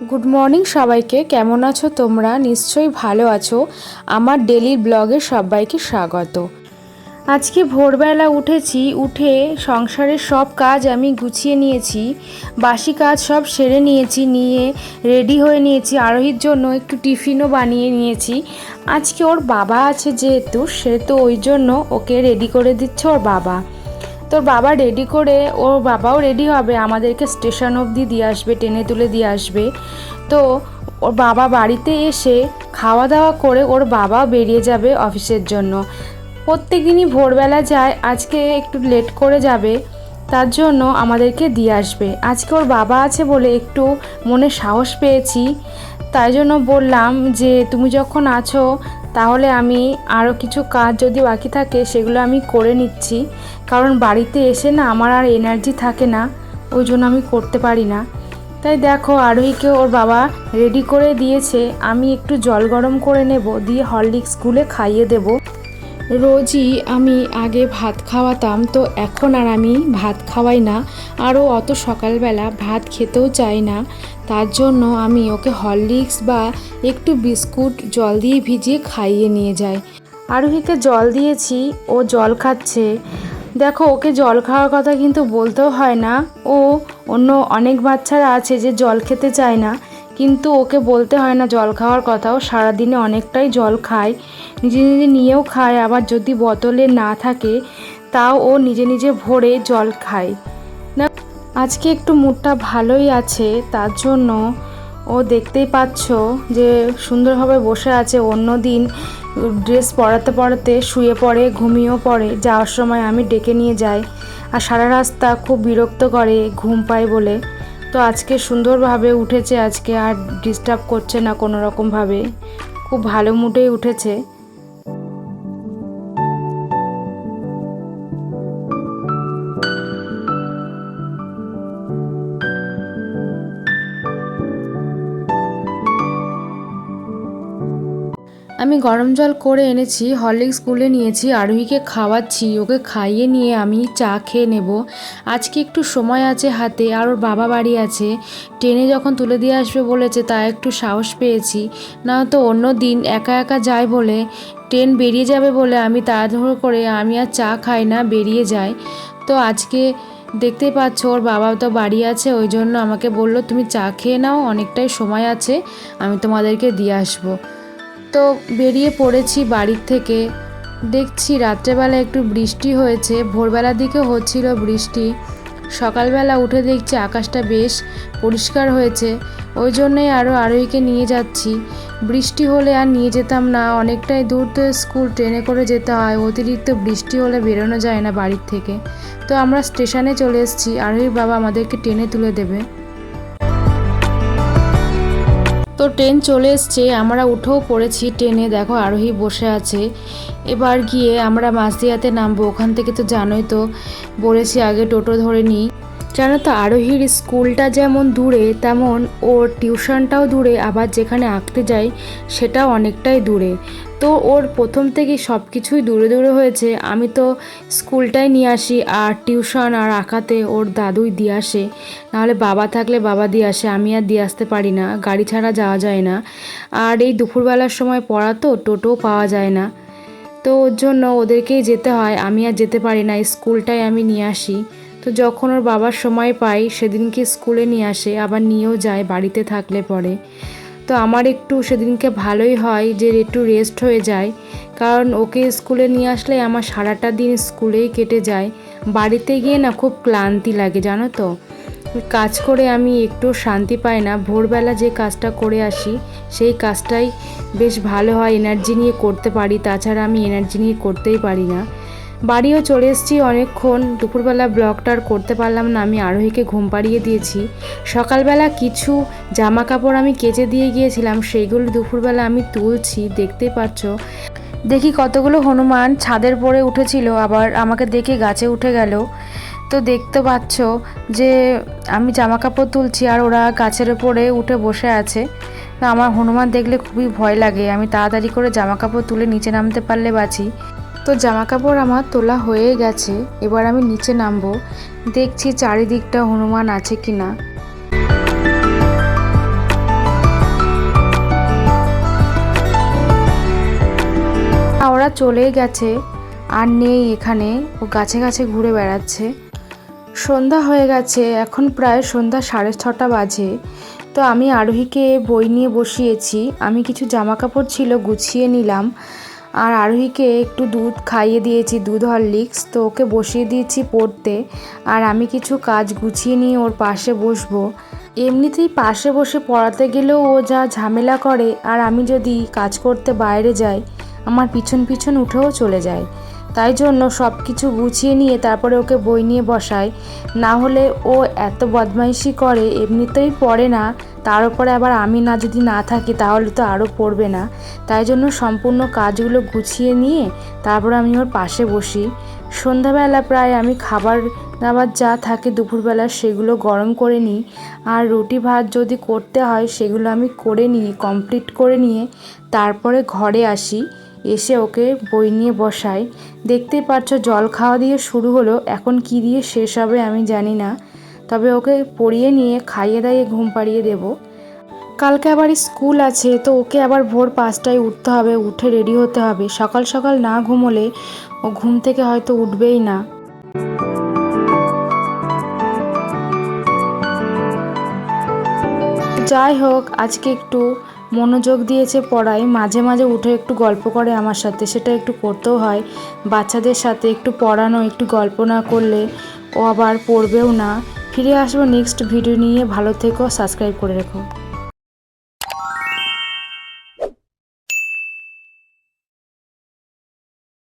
Good morning সবাইকে। কেমন আছো তোমরা? নিশ্চয়ই ভালো আছো। আমার ডেলি ব্লগে সবাইকে স্বাগত। আজকে ভোরবেলা উঠেছি, উঠে সংসারের সব কাজ আমি গুছিয়ে নিয়েছি, বাসি কাজ সব সেরে নিয়েছি, নিয়ে রেডি হয়ে নিয়েছি। আরোহীর জন্য একটু টিফিনও বানিয়ে নিয়েছি। আজকে ওর বাবা আছে যেহেতু, সেহেতু ওই জন্য ওকে রেডি করে দিচ্ছে ওর বাবা। তোর বাবা রেডি করে, ওর বাবাও রেডি হবে, আমাদেরকে স্টেশন অবধি দিয়ে আসবে, ট্রেনে তুলে দিয়ে আসবে। তো ওর বাবা বাড়িতে এসে খাওয়া দাওয়া করে ওর বাবাও বেরিয়ে যাবে অফিসের জন্য। প্রত্যেক দিনই ভোরবেলা যায়, আজকে একটু লেট করে যাবে, তার জন্য আমাদেরকে দিয়ে আসবে। আজকে ওর বাবা আছে বলে একটু মনে সাহস পেয়েছি, তাই জন্য বললাম যে তুমি যখন আছো তাহলে আমি আরও কিছু কাজ যদি বাকি থাকে সেগুলো আমি করে নিচ্ছি, কারণ বাড়িতে এসে না আমার আর এনার্জি থাকে না, ওই জন্য আমি করতে পারি না। তাই দেখো আরোহীকে ওর বাবা রেডি করে দিয়েছে, আমি একটু জল গরম করে নেব, দিয়ে হরলিক্স গুলে খাইয়ে দেব। রোজই আমি আগে ভাত খাওয়াতাম, তো এখন আর আমি ভাত খাওয়াই না, আরও অত সকালবেলা ভাত খেতেও চাই না। তার জন্য আমি ওকে হরলিক্স বা একটু বিস্কুট জল দিয়ে ভিজিয়ে খাইয়ে নিয়ে যাই। আরোহীকে জল দিয়েছি, ও জল খাচ্ছে। দেখো ওকে জল খাওয়ার কথা কিন্তু বলতেও হয় না, ও অন্য অনেক বাচ্চারা আছে যে জল খেতে চায় না, কিন্তু ওকে বলতে হয় না জল খাওয়ার কথাও। সারাদিনে অনেকটাই জল খায়, নিজে নিজে নিয়েও খায়, আবার যদি বোতলে না থাকে তাও ও নিজে নিজে ভরে জল খায় না। আজকে একটু মুডটা ভালোই আছে, তার জন্য ও দেখতেই পাচ্ছ যে সুন্দরভাবে বসে আছে। অন্য দিন ড্রেস পরাতে পরাতে শুয়ে পড়ে, ঘুমিয়েও পড়ে, যাওয়ার সময় আমি ডেকে নিয়ে যাই, আর সারা রাস্তা খুব বিরক্ত করে ঘুম পায় বলে। তো আজকে সুন্দরভাবে উঠেছে, আজকে আর ডিস্টার্ব করছে না কোনো রকমভাবে, খুব ভালো মুডেই উঠেছে। আমি গরম জল করে এনেছি, হরলিক্স গুলে নিয়েছি, আরোহীকে খাওয়াচ্ছি, ওকে খাইয়ে নিয়ে আমি চা খেয়ে নেব। আজকে একটু সময় আছে হাতে, আর ওর বাবা বাড়ি আছে, ট্রেনে যখন তুলে দিয়ে আসবে বলেছে, তা একটু সাহস পেয়েছি। না তো অন্য দিন একা একা যায় বলে, ট্রেন বেরিয়ে যাবে বলে আমি তাড়াহুড়ো করে আমি আর চা খাই না, বেরিয়ে যাই। তো আজকে দেখতেই পাচ্ছ ওর বাবা তো বাড়ি আছে, ওই জন্য আমাকে বললো তুমি চা খেয়ে নাও, অনেকটাই সময় আছে, আমি তোমাদেরকে দিয়ে আসবো। তো বেরিয়ে পড়েছি বাড়ির থেকে। দেখছি রাত্রেবেলা একটু বৃষ্টি হয়েছে, ভোরবেলার দিকে হচ্ছিল বৃষ্টি, সকালবেলা উঠে দেখছি আকাশটা বেশ পরিষ্কার হয়েছে, ওই জন্যই আরোহীকে নিয়ে যাচ্ছি। বৃষ্টি হলে আর নিয়ে যেতাম না, অনেকটাই দূর তো স্কুল, ট্রেনে করে যেতে হয়, অতিরিক্ত বৃষ্টি হলে বেরোনো যায় না বাড়ির থেকে। তো আমরা স্টেশনে চলে এসেছি, আরোহীর বাবা আমাদেরকে ট্রেনে তুলে দেবে। তো ট্রেন চলে এসছে, আমরা উঠেও পড়েছি ট্রেনে। দেখো আরোহী বসে আছে। এবার গিয়ে আমরা মাঝদিয়াতে নামবো, ওখান থেকে তো জানোই তো, বলেছি আগে টোটো ধরে নিই। জানো তো আরোহীর স্কুলটা যেমন দূরে, তেমন ওর টিউশনটাও দূরে, আবার যেখানে আঁকতে যাই সেটাও অনেকটাই দূরে। তো ওর প্রথম থেকে সব কিছুই দূরে দূরে হয়েছে। আমি তো স্কুলটাই নিয়ে আসি, আর টিউশন আর আঁকাতে ওর দাদুই দিয়ে আসে, নাহলে বাবা থাকলে বাবা দিয়ে আসে, আমি আর দিয়ে আসতে পারি না, গাড়ি ছাড়া যাওয়া যায় না। আর এই দুপুরবেলার সময় পড়া তো, টোটোও পাওয়া যায় না, তো ওর জন্য ওদেরকেই যেতে হয়, আমি আর যেতে পারি না, স্কুলটাই আমি নিয়ে আসি। তো যখন ওর বাবার সময় পাই সেদিনকে স্কুলে নিয়ে আসে, আবার নিয়েও যায় বাড়িতে থাকলে পরে। তো আমার একটু সেদিনকে ভালোই হয় যে একটু রেস্ট হয়ে যায়, কারণ ওকে স্কুলে নিয়ে আসলে আমার সারাটা দিন স্কুলেই কেটে যায়, বাড়িতে গিয়ে না খুব ক্লান্তি লাগে জানো তো, কাজ করে আমি একটু শান্তি পাই না। ভোরবেলা যে কাজটা করে আসি সেই কাজটাই বেশ ভালো হয়, এনার্জি নিয়ে করতে পারি, তাছাড়া আমি এনার্জি নিয়ে করতেই পারি না। বাড়িও চলে এসেছি অনেকক্ষণ, দুপুরবেলা ব্লগটা আর করতে পারলাম না, আমি আরোহীকে ঘুম পাড়িয়ে দিয়েছি। সকালবেলা কিছু জামা কাপড় আমি কেচে দিয়ে গিয়েছিলাম, সেইগুলো দুপুরবেলা আমি তুলছি, দেখতেই পাচ্ছ। দেখি কতগুলো হনুমান ছাদের পরে উঠেছিল, আবার আমাকে দেখে গাছে উঠে গেল। তো দেখতে পাচ্ছ যে আমি জামা কাপড় তুলছি আর ওরা গাছের ওপরে উঠে বসে আছে। তো আমার হনুমান দেখলে খুবই ভয় লাগে, আমি তাড়াতাড়ি করে জামা কাপড় তুলে নিচে নামতে পারলে বাঁচি। তো জামা কাপড় আমার তোলা হয়ে গেছে, এবার আমি নিচে নামবো, দেখছি চারিদিকটা হনুমান আছে কি না। ওরা চলেই গেছে, আর নেই এখানে, ও গাছে গাছে ঘুরে বেড়াচ্ছে। সন্ধ্যা হয়ে গেছে, এখন প্রায় সন্ধ্যা 6:30 বাজে। তো আমি আরোহীকে বই নিয়ে বসিয়েছি, আমি কিছু জামা কাপড় ছিল গুছিয়ে নিলাম, আর আরোহীকে একটু দুধ খাইয়ে দিয়েছি, দুধ হরলিক্স, তো ওকে বসিয়ে দিয়েছি পড়তে। আর আমি কিছু কাজ গুছিয়ে নিয়ে ওর পাশে বসবো। এমনিতেই পাশে বসে পড়াতে গেলেও ও যা ঝামেলা করে, আর আমি যদি কাজ করতে বাইরে যাই আমার পিছন পিছন উঠেও চলে যায়। তাই জন্য সব কিছু গুছিয়ে নিয়ে তারপরে ওকে বই নিয়ে বসাই, না হলে ও এত বদমাইশি করে, এমনিতেই পড়ে না, তার উপরে আবার আমি না যদি না থাকি তাহলে তো আরও পড়বে না। তাই জন্য সম্পূর্ণ কাজগুলো গুছিয়ে নিয়ে তারপরে আমি ওর পাশে বসি। সন্ধ্যাবেলা প্রায় আমি খাবার দাবার যা থাকে দুপুরবেলা সেগুলো গরম করে নিই, আর রুটি ভাত যদি করতে হয় সেগুলো আমি করে নিয়ে কমপ্লিট করে নিয়ে তারপরে ঘরে আসি, এসে ওকে বই নিয়ে বসাই। দেখতেই পাচ্ছ জল খাওয়া দিয়ে শুরু হলো, এখন কি দিয়ে শেষ হবে আমি জানি না, তবে ওকে পড়িয়ে নিয়ে খাইয়ে দাইয়ে ঘুম পাড়িয়ে দেবো। কালকে আবার স্কুল আছে, তো ওকে আবার ভোর 5টায় উঠতে হবে, উঠে রেডি হতে হবে। সকাল সকাল না ঘুমোলে ও ঘুম থেকে হয়তো উঠবেই না। যাই হোক, আজকে একটু মনোযোগ দিয়েছে পড়ায়, মাঝে মাঝে উঠে একটু গল্প করে আমার সাথে, সেটা একটু করতেও হয়। বাচ্চাদের সাথে একটু পড়ানো, একটু গল্প না করলে ও আবার পড়বেও না। ফিরে আসবো নেক্সট ভিডিও নিয়ে, ভালো থেকো, সাবস্ক্রাইব করে রেখো।